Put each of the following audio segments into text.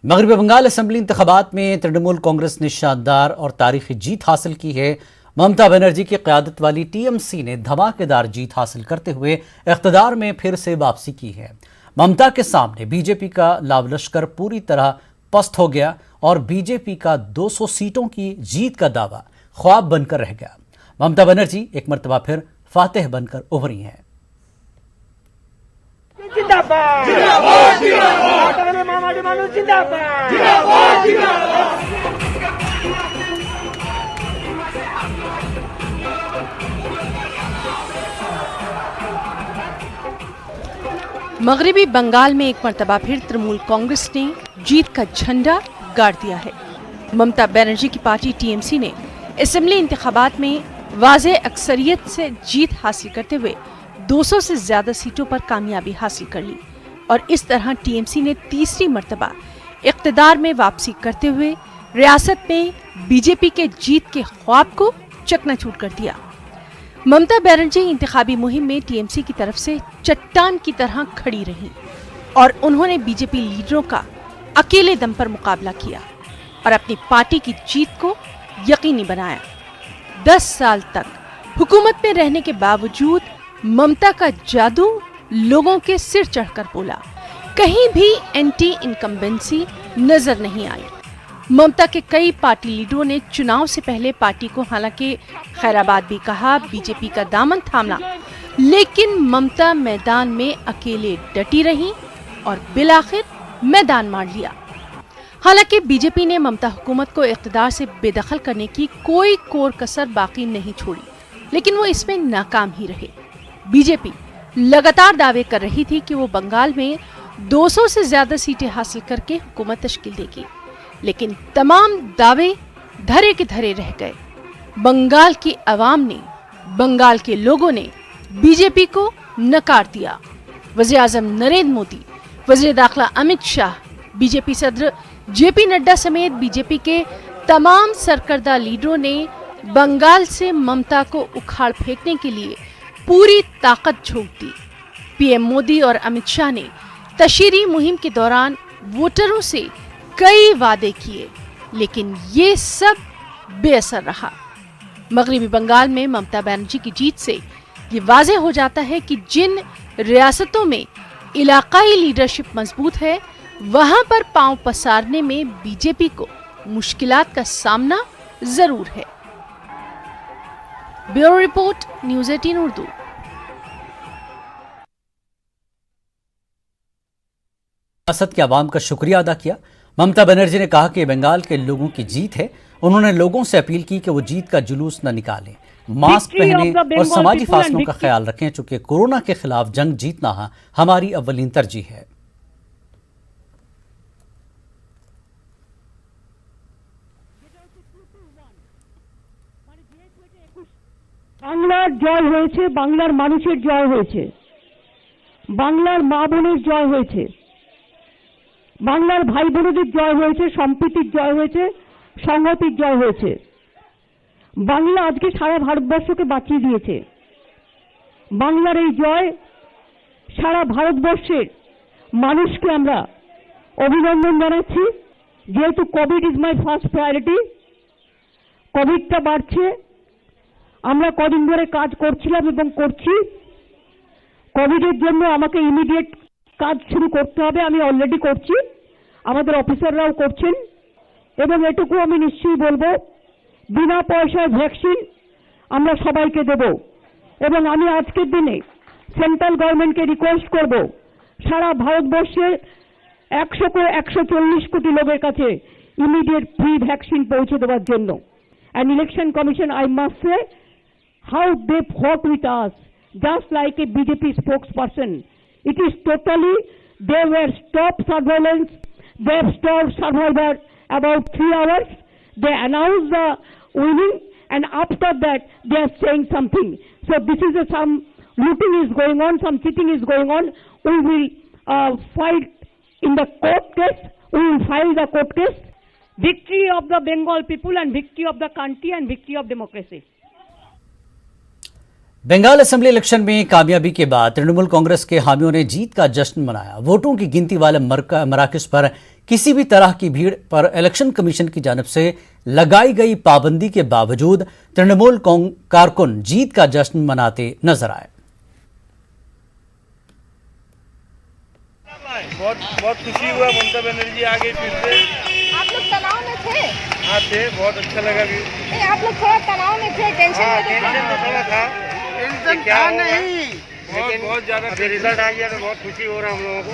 मगरबी बंगाल असेंबली इंतखाबात में तृणमूल कांग्रेस ने शानदार और तारीखी जीत हासिल की है। ममता बनर्जी की क़यादत वाली टीएमसी ने धमाकेदार जीत हासिल करते हुए इक़्तिदार में फिर से वापसी की है। ममता के सामने बीजेपी का लावलश्कर पूरी तरह पस्त हो गया और बीजेपी का 200 सीटों की जीत का दावा ख्वाब बनकर रह गया। ममता बनर्जी एक मरतबा फिर फातेह बनकर उभरी हैं। मगरबी बंगाल में एक मर्तबा फिर तृणमूल कांग्रेस ने जीत का झंडा गाड़ दिया है। ममता बनर्जी की पार्टी टीएमसी ने असेंबली इंतखाबात में वाज़े अक्सरियत से जीत हासिल करते हुए 200 से ज्यादा सीटों पर कामयाबी हासिल कर ली और इस तरह टीएमसी ने तीसरी मर्तबा इक़्तिदार में वापसी करते हुए रियासत में बीजेपी के जीत के ख्वाब को चकनाचूर कर दिया। ममता बनर्जी इंतखाबी मुहिम में टीएमसी की तरफ से चट्टान की तरह खड़ी रही और उन्होंने बीजेपी लीडरों का अकेले दम पर मुकाबला किया और अपनी पार्टी की जीत को यकीनी बनाया। 10 साल तक हुकूमत में रहने के बावजूद ममता का जादू लोगों के सिर चढ़कर बोला। कहीं भी एंटी इनकम्बेंसी नजर नहीं आई। ममता के कई पार्टी लीडरों ने चुनाव से पहले पार्टी को हालांकि खैराबाद भी कहा, बीजेपी का दामन थामा, लेकिन ममता मैदान में अकेले डटी रही और बिलाखिर मैदान मार लिया। हालांकि बीजेपी ने ममता हुकूमत को इक़्तिदार से बेदखल करने की कोई कोर कसर बाकी नहीं छोड़ी, लेकिन वो इसमें नाकाम ही रहे। बीजेपी लगातार दावे कर रही थी कि वो बंगाल में 200 से ज्यादा सीटें हासिल करके हुकूमत तश्कील देगी, लेकिन तमाम दावे धरे के धरे रह गए। बंगाल की आवाम ने, बंगाल के लोगों ने बीजेपी को नकार दिया। वज़ीर आज़म नरेंद्र मोदी, वज़ीर दाखिला अमित शाह, बीजेपी सदर जेपी नड्डा समेत बीजेपी के तमाम सरकर्दा लीडरों ने बंगाल से ममता को उखाड़ फेंकने के लिए पूरी ताकत झोंक दी। पीएम मोदी और अमित शाह ने तशहीरी मुहिम के दौरान वोटरों से कई वादे किए, लेकिन ये सब बेअसर रहा। मगरबी बंगाल में ममता बनर्जी की जीत से ये वाज़े हो जाता है कि जिन रियासतों में इलाकाई लीडरशिप मजबूत है, वहां पर पांव पसारने में बीजेपी को मुश्किलात का सामना जरूर है। Bureau report, news 18 Urdu. रियासत के आवाम का शुक्रिया अदा किया। ममता बनर्जी ने कहा कि बंगाल के लोगों की जीत है। उन्होंने लोगों से अपील की कि वो जीत का जुलूस न निकालें, मास्क पहने और समाजी फासलों का ख्याल रखें, चूंकि कोरोना के खिलाफ जंग जीतना हमारी अव्वलीन तरजीह है। বাংলার জয় হয়েছে, বাংলার মানুষের জয় হয়েছে, বাংলার মা বোনের জয় হয়েছে, বাংলার ভাই বোনদের জয় হয়েছে, সম্প্রীতির জয় হয়েছে, সংহতির জয় হয়েছে। বাংলা আজকে সারা ভারতবর্ষকে বাঁচিয়ে দিয়েছে। বাংলার এই জয় সারা ভারতবর্ষের মানুষকে আমরা অভিনন্দন জানাচ্ছি। যেহেতু Covid is my first priority, কোভিডটা বাড়ছে, আমরা কদিন ধরে কাজ করছিলাম এবং করছি। কোভিডের জন্য আমাকে ইমিডিয়েট কাজ শুরু করতে হবে, আমি অলরেডি করছি, আমাদের অফিসাররাও করছেন। এবং এটুকু আমি নিশ্চয়ই বলবো, বিনা পয়সায় ভ্যাকসিন আমরা সবাইকে দেব। এবং আমি আজকের দিনে সেন্ট্রাল গভর্নমেন্টকে রিকোয়েস্ট করব, সারা ভারতবর্ষের 140 কোটি লোকের কাছে ইমিডিয়েট ফ্রি ভ্যাকসিন পৌঁছে দেওয়ার জন্য। And election commission, I must say, how they fought with us, just like a BJP spokesperson. It is totally, they were stopped surveillance, they have stopped survivor about 3 hours, they announced the winning, and after that they are saying something. So this is some looting is going on, some cheating is going on. We will fight in the court case, we will file the court case. Victory of the Bengal people and victory of the country and victory of democracy. Bengal assembly election में कामयाबी के बाद तृणमूल कांग्रेस के हामियों ने जीत का जश्न मनाया। वोटों की गिनती वाले मराकज पर किसी भी तरह की भीड़ पर इलेक्शन कमीशन की जानिब से लगाई गई पाबंदी के बावजूद तृणमूल कारकुन जीत का जश्न मनाते नजर आए। बहुत खुशी हुआ, ममता बनर्जी आ गई फिर से। आप लोग तनाव में थे? हाँ थे, बहुत अच्छा लगा भी। नहीं, आप लोग थोड़ा तनाव में थे, टेंशन में थे? टेंशन तो थोड़ा था, टेंशन क्या नहीं, लेकिन बहुत ज्यादा। रिजल्ट आ गया तो बहुत खुशी हो रहा है हम लोगों को।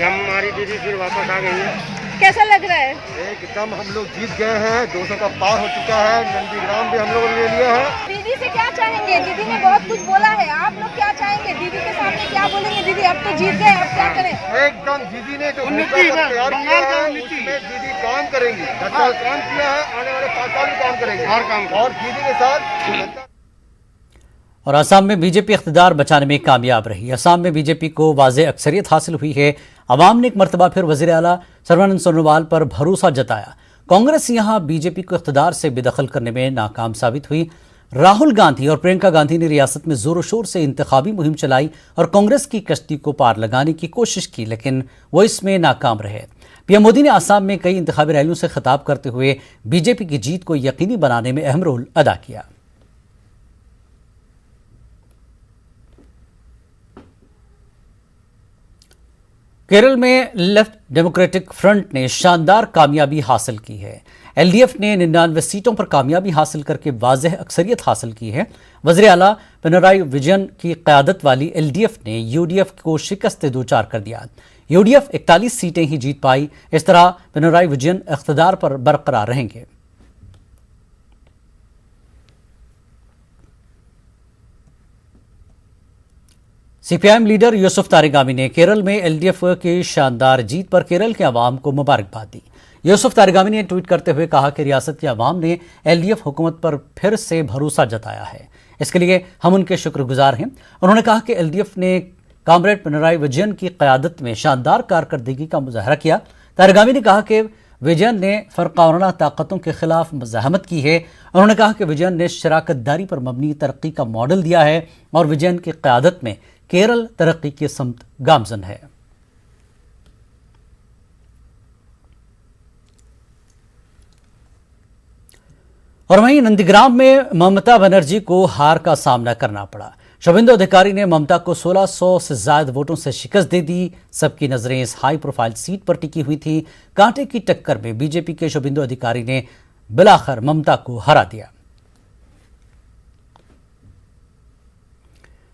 हमारी दीदी फिर वापस आ गई है। कैसा लग रहा है? एकदम हम लोग जीत गए हैं, 200 का पार हो चुका है। नंदीग्राम भी हम लोगों ने ले लिया है। दीदी से क्या चाहेंगे? दीदी ने बहुत कुछ बोला है, आप लोग क्या चाहेंगे? दीदी के सामने क्या बोलेंगे? दीदी अब तो जीत गए, अब क्या करें? एकदम दीदी ने जो तैयार किया है उसमें दीदी काम करेंगी। 10 साल काम किया है, आने वाले 5 साल भी काम करेंगे और दीदी के साथ। और असम में बीजेपी इख्तिदार बचाने में कामयाब रही। असम में बीजेपी को वाज़ेह अक्सरियत हासिल हुई है। अवाम ने एक मरतबा फिर वज़ीर आला सर्बानंद सोनोवाल पर भरोसा जताया। कांग्रेस यहां बीजेपी को इख्तिदार से बेदखल करने में नाकाम साबित हुई। राहुल गांधी और प्रियंका गांधी ने रियासत में जोर शोर से इंतखाबी मुहिम चलाई और कांग्रेस की कश्ती को पार लगाने की कोशिश की, लेकिन वो इसमें नाकाम रहे। पीएम मोदी ने असम में कई इंतखाबी रैलियों से खिताब करते हुए बीजेपी की जीत को यकीनी बनाने में अहम रोल अदा किया। केरल में लेफ्ट डेमोक्रेटिक फ्रंट ने शानदार कामयाबी हासिल की है। एलडीएफ ने 99 सीटों पर कामयाबी हासिल करके वाज़ेह अक्सरियत हासिल की है। वज़ीर आला पिनराई विजयन की क़यादत वाली एलडीएफ ने यूडीएफ को शिकस्त दो-चार कर दिया। यूडीएफ 41 सीटें ही जीत पाई। इस तरह पिनराई विजयन इख्तिदार पर बरकरार रहेंगे। सीपीआईएम लीडर यूसुफ तारिगामी ने केरल में एलडीएफ की शानदार जीत पर केरल के अवाम को मुबारकबाद दी। यूसुफ तारिगामी ने ट्वीट करते हुए कहा कि रियासत के अवाम ने एलडीएफ हुकूमत पर फिर से भरोसा जताया है, इसके लिए हम उनके शुक्रगुजार हैं। उन्होंने कहा कि एलडीएफ ने कॉमरेड पिनराई विजयन की क़यादत में शानदार कारकर्दगी का मुजाहरा किया। तारिगामी ने कहा कि विजयन ने फ़रक़ावाना ताकतों के खिलाफ मज़ाहमत की है। उन्होंने कहा कि विजयन ने शराकतदारी पर मबनी तरक्की का मॉडल दिया है और विजयन की क़यादत में केरल तरक्की के समत गामजन है। और वहीं नंदीग्राम में ममता बनर्जी को हार का सामना करना पड़ा। शुभेंदु अधिकारी ने ममता को 1600 से ज्यादा वोटों से शिकस्त दे दी। सबकी नजरें इस हाई प्रोफाइल सीट पर टिकी हुई थी। कांटे की टक्कर में बीजेपी के शुभेंदु अधिकारी ने बिलाखिर ममता को हरा दिया।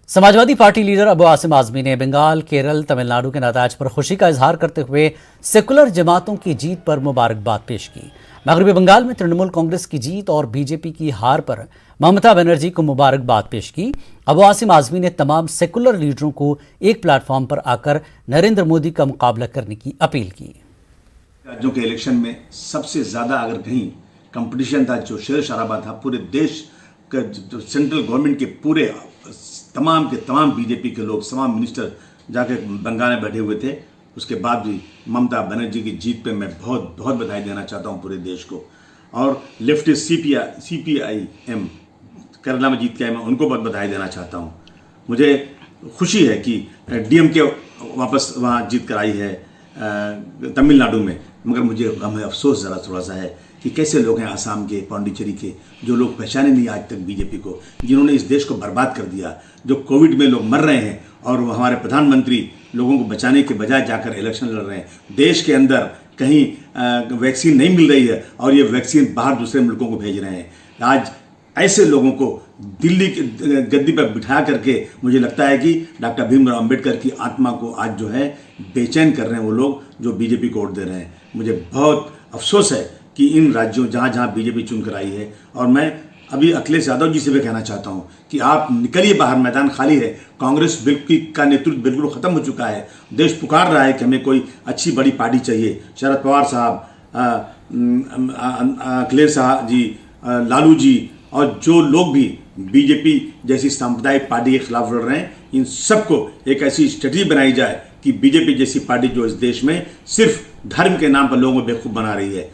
समाजवादी पार्टी लीडर अबू आसिम आजमी ने बंगाल, केरल, तमिलनाडु के नताज पर खुशी का इजहार करते हुए सेकुलर जमातों की जीत पर मुबारकबाद पेश की। मगरबी बंगाल में तृणमूल कांग्रेस की जीत और बीजेपी की हार पर ममता बनर्जी को मुबारकबाद पेश की। अबू आसिम आजमी ने तमाम सेकुलर लीडरों को एक प्लेटफॉर्म पर आकर नरेंद्र मोदी का मुकाबला करने की अपील की। राज्यों के इलेक्शन में सबसे ज्यादा अगर कहीं कंपटीशन था, जो शेर शराबा था, पूरे देश का सेंट्रल गवर्नमेंट के पूरे तमाम के तमाम बीजेपी के लोग, तमाम मिनिस्टर जाके बंगाल में बैठे हुए थे। उसके बाद भी ममता बनर्जी की जीत पे मैं बहुत बहुत बधाई देना चाहता हूं पूरे देश को। और लेफ्टिस्ट सीपीआईएम केरला में जीत के आए, मैं उनको बहुत बधाई देना चाहता हूं। मुझे खुशी है कि डीएमके वापस वहाँ जीत कर आई है तमिलनाडु में, मगर मुझे हमें अफसोस ज़रा थोड़ा सा है कि कैसे लोग हैं आसाम के, पांडिचेरी के, जो लोग पहचाने नहीं आज तक बीजेपी को, जिन्होंने इस देश को बर्बाद कर दिया। जो कोविड में लोग मर रहे हैं और वो हमारे प्रधानमंत्री लोगों को बचाने के बजाय जाकर इलेक्शन लड़ रहे हैं। देश के अंदर कहीं वैक्सीन नहीं मिल रही है और ये वैक्सीन बाहर दूसरे मुल्कों को भेज रहे हैं। आज ऐसे लोगों को दिल्ली की गद्दी पर बिठा करके मुझे लगता है कि डॉक्टर भीमराव अंबेडकर की आत्मा को आज जो है बेचैन कर रहे हैं वो लोग जो बीजेपी को वोट दे रहे हैं। मुझे बहुत अफसोस है कि इन राज्यों जहाँ जहाँ बीजेपी चुनकर आई है, और मैं अभी अखिलेश यादव जी से भी कहना चाहता हूँ कि आप निकलिए बाहर, मैदान खाली है। कांग्रेस का नेतृत्व बिल्कुल ख़त्म हो चुका है। देश पुकार रहा है कि हमें कोई अच्छी बड़ी पार्टी चाहिए। शरद पवार साहब, अखिलेश साहब जी, लालू जी और जो लोग भी बीजेपी जैसी सांप्रदायिक पार्टी के खिलाफ लड़ रहे हैं, इन सबको एक ऐसी स्ट्रेटजी बनाई जाए कि बीजेपी जैसी पार्टी जो इस देश में सिर्फ धर्म के नाम पर लोगों को बेवकूफ बना रही है।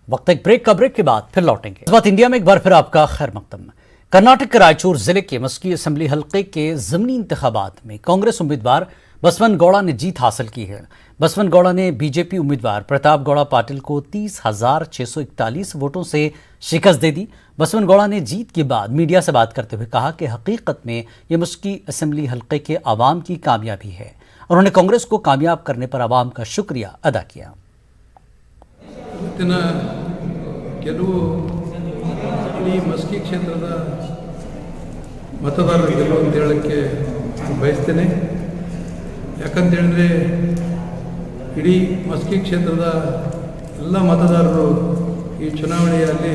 वक्त एक ब्रेक के बाद फिर लौटेंगे। इस बात इंडिया में एक बार फिर आपका खैर मकदम। कर्नाटक के रायचूर जिले के मस्की असेंबली हलके के ज़मीनी इंतखाबात में कांग्रेस उम्मीदवार बसवन गौड़ा ने जीत हासिल की है। बसवन गौड़ा ने बीजेपी उम्मीदवार प्रताप गौड़ा पाटिल को 30,641 वोटों से शिकस्त दे दी। बसवन गौड़ा ने जीत के बाद मीडिया से बात करते हुए कहा कि हकीकत में ये मस्की असेंबली हलके के आवाम की कामयाबी है। उन्होंने कांग्रेस को कामयाब करने पर आवाम का शुक्रिया अदा किया। ಈ ಮಸ್ಕಿ ಕ್ಷೇತ್ರದ ಮತದಾರರ ಗೆಲುವು ಅಂತ ಹೇಳಕ್ಕೆ ಬಯಸ್ತೇನೆ. ಯಾಕಂತ ಹೇಳಿದ್ರೆ ಇಡೀ ಮಸ್ಕಿ ಕ್ಷೇತ್ರದ ಎಲ್ಲ ಮತದಾರರು ಈ ಚುನಾವಣೆಯಲ್ಲಿ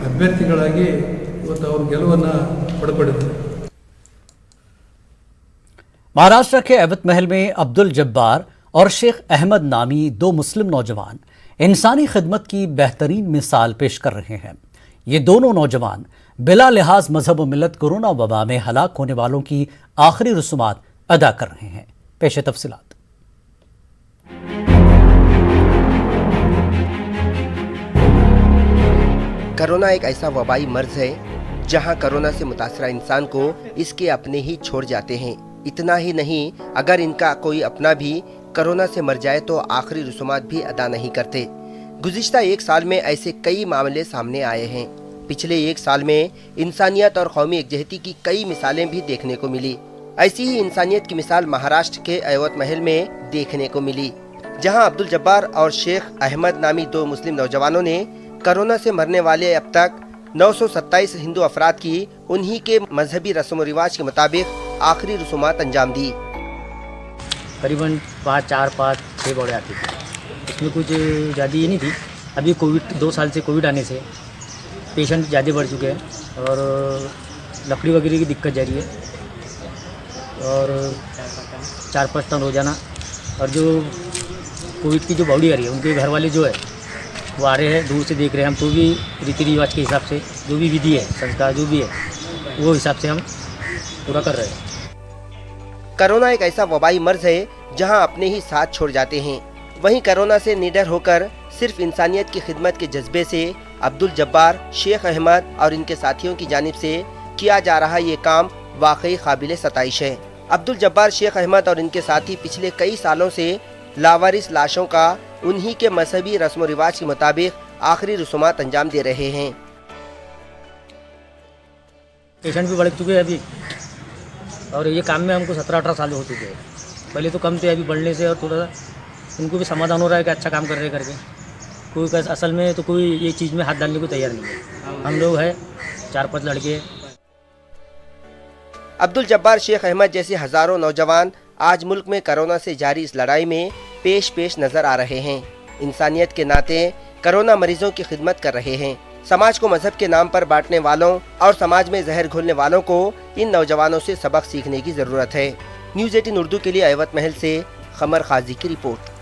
ಅಭ್ಯರ್ಥಿಗಳಾಗಿ ಇವತ್ತು ಅವರು ಗೆಲುವನ್ನು ಪಡೆದುಕೊಂಡಿದ್ದಾರೆ. महाराष्ट्र के एवत महल में अब्दुल जब्बार और शेख अहमद नामी दो मुस्लिम नौजवान इंसानी खिदमत की बेहतरीन मिसाल पेश कर रहे हैं। ये दोनों नौजवान बिला लिहाज मजहब व मिलत कोरोना वबा में हलाक होने वालों की आखिरी रसूमात अदा कर रहे हैं। पेश तफसीलात। कोरोना एक ऐसा वबाई मर्ज है जहां कोरोना से मुतासरा इंसान को इसके अपने ही छोड़ जाते हैं। इतना ही नहीं, अगर इनका कोई अपना भी कोरोना से मर जाए तो आखिरी रसूमात भी अदा नहीं करते। गुज़िश्ता एक साल में ऐसे कई मामले सामने आए हैं। पिछले एक साल में इंसानियत और कौमी एकजहती की कई मिसालें भी देखने को मिली। ऐसी ही इंसानियत की मिसाल महाराष्ट्र के एवत महल में देखने को मिली, जहां अब्दुल जब्बार और शेख अहमद नामी दो मुस्लिम नौजवानों ने कोरोना से मरने वाले अब तक 927 हिंदू अफराद की उन्हीं के मजहबी रस्म व रिवाज के मुताबिक आखिरी रसूमात अंजाम दी। करीबन 4-5-6 बॉडी आती थी, इसमें कुछ ज़्यादा ये नहीं थी। अभी कोविड 2 साल से कोविड आने से पेशेंट ज़्यादा बढ़ चुके हैं और लकड़ी वगैरह की दिक्कत जा रही है और 4-5 टन रोजाना। और जो कोविड की जो बॉडी आ रही है उनके घर वाले जो है वो आ रहे हैं, दूर से देख रहे हैं। हम तो भी रीति रिवाज के हिसाब से जो भी विधि है, संस्कार जो भी है, वो हिसाब से हम पूरा कर रहे हैं। कोरोना एक ऐसा वबाई मर्ज है जहां अपने ही साथ छोड़ जाते हैं। वहीं कोरोना से निडर होकर सिर्फ इंसानियत की खिदमत के जज्बे से अब्दुल जब्बार, शेख अहमद और इनके साथियों की जानिब से किया जा रहा ये काम वाकई काबिल सताइश है। अब्दुल जब्बार, शेख अहमद और इनके साथी पिछले कई सालों से लावारिस लाशों का उन्हीं के मजहबी रस्म व रिवाज के मुताबिक आखिरी रसूमात अंजाम दे रहे हैं। पेशेंट भी बढ़ चुके हैं अभी और ये काम में हमको 17-18 साल हो चुके हैं। पहले तो कम थे, अभी बढ़ने से और थोड़ा सा उनको भी समाधान हो रहा है कि अच्छा काम कर रहे करके। कोई असल में तो कोई ये चीज़ में हाथ डालने को तैयार नहीं है। हम लोग हैं 4-5 लड़के। अब्दुल जब्बार, शेख अहमद जैसे हजारों नौजवान आज मुल्क में कोरोना से जारी इस लड़ाई में पेश नजर आ रहे हैं। इंसानियत के नाते कोरोना मरीजों की खिदमत कर रहे हैं। समाज को मजहब के नाम पर बांटने वालों और समाज में जहर घोलने वालों को इन नौजवानों से सबक सीखने की जरूरत है। न्यूज़ 18 उर्दू के लिए एवत महल से खमर खाजी की रिपोर्ट।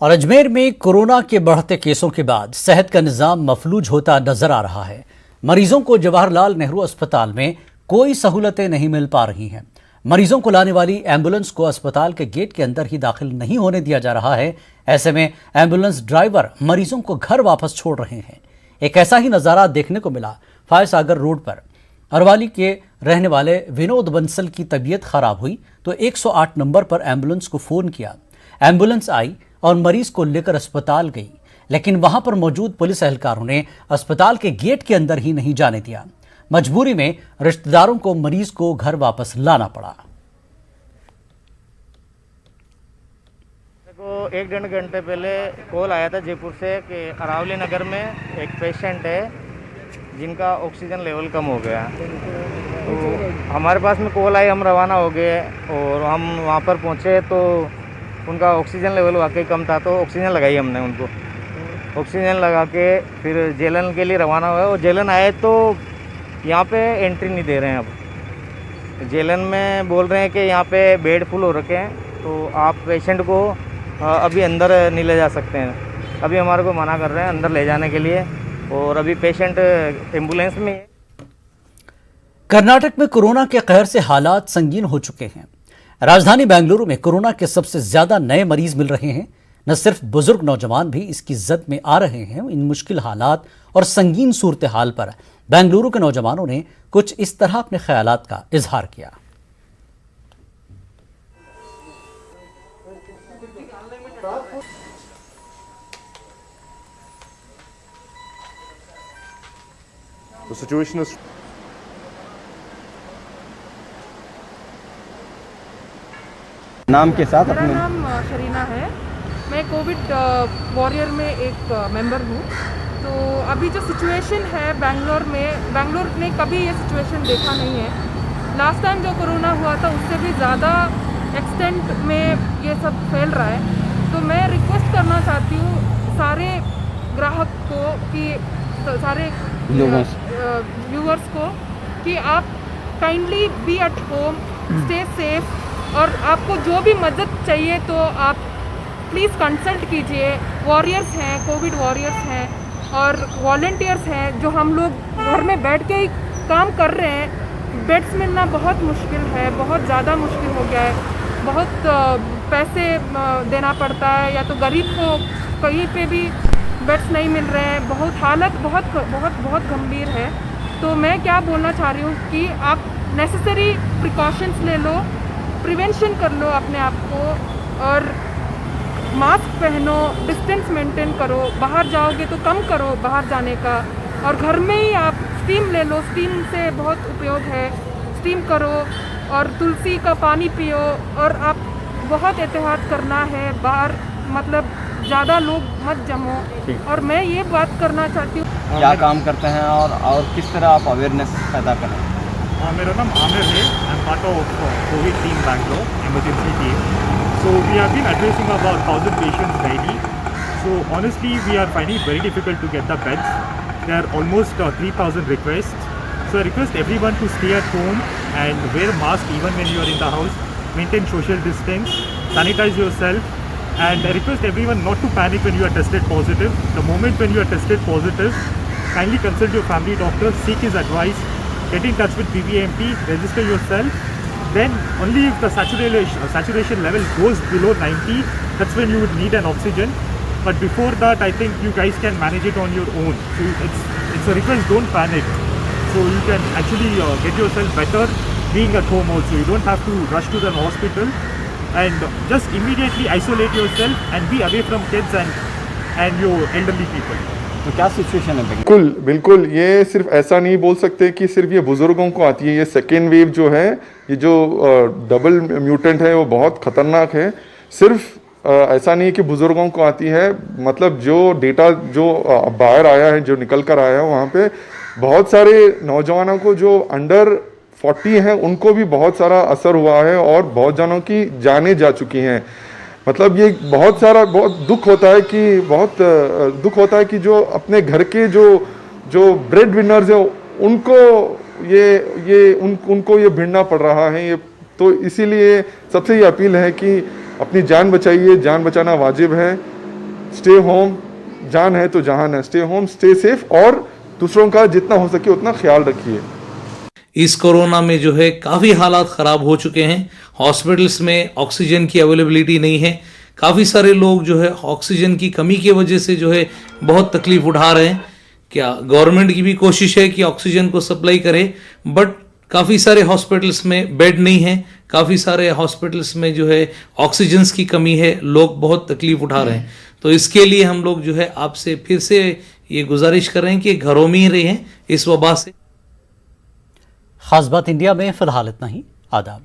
और अजमेर में कोरोना के बढ़ते केसों के बाद सेहत का निज़ाम मफलूज होता नजर आ रहा है। मरीजों को जवाहरलाल नेहरू अस्पताल में कोई सहूलतें नहीं मिल पा रही हैं। मरीजों को लाने वाली एम्बुलेंस को अस्पताल के गेट के अंदर ही दाखिल नहीं होने दिया जा रहा है। ऐसे में एम्बुलेंस ड्राइवर मरीजों को घर वापस छोड़ रहे हैं। एक ऐसा ही नज़ारा देखने को मिला फायर सागर रोड पर। अरवाली के रहने वाले विनोद बंसल की तबीयत खराब हुई तो 108 नंबर पर एम्बुलेंस को फ़ोन किया। एम्बुलेंस आई और मरीज को लेकर अस्पताल गई, लेकिन वहां पर मौजूद पुलिस एहलकारों ने अस्पताल के गेट के अंदर ही नहीं जाने दिया। मजबूरी में रिश्तेदारों को मरीज को घर वापस लाना पड़ा। को 1-1.5 घंटे पहले कॉल आया था जयपुर से कि अरावली नगर में एक पेशेंट है जिनका ऑक्सीजन लेवल कम हो गया। तो हमारे पास में कॉल आई, हम रवाना हो गए और हम वहाँ पर पहुँचे तो उनका ऑक्सीजन लेवल वाकई कम था। तो ऑक्सीजन लगाई हमने उनको। ऑक्सीजन लगा के फिर जेलन के लिए रवाना हुआ और जेलन आए तो यहाँ पे एंट्री नहीं दे रहे हैं। अब जेलन में बोल रहे हैं कि यहाँ पे बेड फुल हो रखे हैं, तो आप पेशेंट को अभी अंदर नहीं ले जा सकते हैं। अभी हमारे को मना कर रहे हैं अंदर ले जाने के लिए और अभी पेशेंट एम्बुलेंस में है। कर्नाटक में कोरोना के कहर से हालात संगीन हो चुके हैं। राजधानी बेंगलुरु में कोरोना के सबसे ज्यादा नए मरीज मिल रहे हैं। न सिर्फ बुजुर्ग नौजवान भी इसकी जद में आ रहे हैं। इन मुश्किल हालात और संगीन सूरत हाल पर बेंगलुरु के नौजवानों ने कुछ इस तरह अपने ख्यालात का इजहार किया। The situation is नाम के साथ मेरा अपने नाम शरीना है। मैं कोविड वॉरियर में एक मेंबर हूँ। तो अभी जो सिचुएशन है बेंगलोर ने कभी ये सिचुएशन देखा नहीं है। लास्ट टाइम जो कोरोना हुआ था उससे भी ज़्यादा एक्सटेंट में ये सब फैल रहा है। तो मैं रिक्वेस्ट करना चाहती हूँ सारे ग्राहक को कि सारे व्यूअर्स को कि आप kindly be at home, stay safe, और आपको जो भी मदद चाहिए तो आप प्लीज़ कंसल्ट कीजिए। वॉरियर्स हैं, कोविड वॉरियर्स हैं और वॉलंटियर्स हैं जो हम लोग घर में बैठ के ही काम कर रहे हैं। बेड्स मिलना बहुत मुश्किल है, बहुत ज़्यादा मुश्किल हो गया है। बहुत पैसे देना पड़ता है, या तो गरीब को कहीं पे भी बेड्स नहीं मिल रहे हैं। हालत बहुत गंभीर है। तो मैं क्या बोलना चाह रही हूँ कि आप नेसेसरी प्रिकॉशंस ले लो, प्रिवेंशन कर लो अपने आप को, और मास्क पहनो, डिस्टेंस मेंटेन करो। बाहर जाओगे तो कम करो बाहर जाने का, और घर में ही आप स्टीम ले लो। स्टीम से बहुत उपयोग है, स्टीम करो और तुलसी का पानी पियो। और आप बहुत एहतियात करना है, बाहर मतलब ज़्यादा लोग मत जमो। और मैं ये बात करना चाहती हूँ, क्या काम करते हैं और किस तरह आप अवेयरनेस पैदा करें। मेरा नाम आमिर है। I am part of Covid team Bangalore, emergency team. So we have been addressing about 1,000 patients daily. So honestly, we are finding it very difficult to get the beds. There are almost 3,000 requests. So I request everyone to stay at home and wear mask even when you are in the house. Maintain social distance, sanitize yourself, and I request everyone not to panic when you are tested positive. The moment when you are tested positive, kindly consult your family doctor, seek his advice, get in touch with BBMP, register yourself. Then only if the saturation level goes below 90, that's when you would need an oxygen. But before that, I think you guys can manage it on your own. So it's a request, don't panic. So you can actually get yourself better being at home also. You don't have to rush to the hospital, and just immediately isolate yourself and be away from kids and your elderly people. तो क्या situation है? बिल्कुल ये सिर्फ ऐसा नहीं बोल सकते कि सिर्फ ये बुजुर्गों को आती है। ये सेकेंड वेव जो है, ये जो डबल म्यूटेंट है वो बहुत ख़तरनाक है। सिर्फ ऐसा नहीं कि बुजुर्गों को आती है, मतलब जो डेटा जो बाहर आया है, जो निकल कर आया है, वहाँ पे बहुत सारे नौजवानों को जो अंडर 40 हैं उनको भी बहुत सारा असर हुआ है और बहुत जनों की जानें जा चुकी हैं। मतलब ये बहुत दुख होता है कि जो अपने घर के जो ब्रेड विनर्स हैं उनको उनको ये भिड़ना पड़ रहा है। ये तो इसीलिए सबसे ये अपील है कि अपनी जान बचाइए, जान बचाना वाजिब है। स्टे होम, जान है तो जहान है। स्टे होम, स्टे सेफ, और दूसरों का जितना हो सके उतना ख्याल रखिए। इस कोरोना में जो है काफ़ी हालात ख़राब हो चुके हैं। हॉस्पिटल्स में ऑक्सीजन की अवेलेबिलिटी नहीं है। काफ़ी सारे लोग जो है ऑक्सीजन की कमी की वजह से जो है बहुत तकलीफ उठा रहे हैं। क्या गवर्नमेंट की भी कोशिश है कि ऑक्सीजन को सप्लाई करे, बट काफ़ी सारे हॉस्पिटल्स में बेड नहीं है, काफ़ी सारे हॉस्पिटल्स में जो है ऑक्सीजन की कमी है, लोग बहुत तकलीफ उठा रहे हैं। तो इसके लिए हम लोग जो है आपसे फिर से ये गुजारिश कर रहे हैं कि घरों में ही रहें इस वबा से। खास बात इंडिया में फिलहाल इतना ही। आदाब।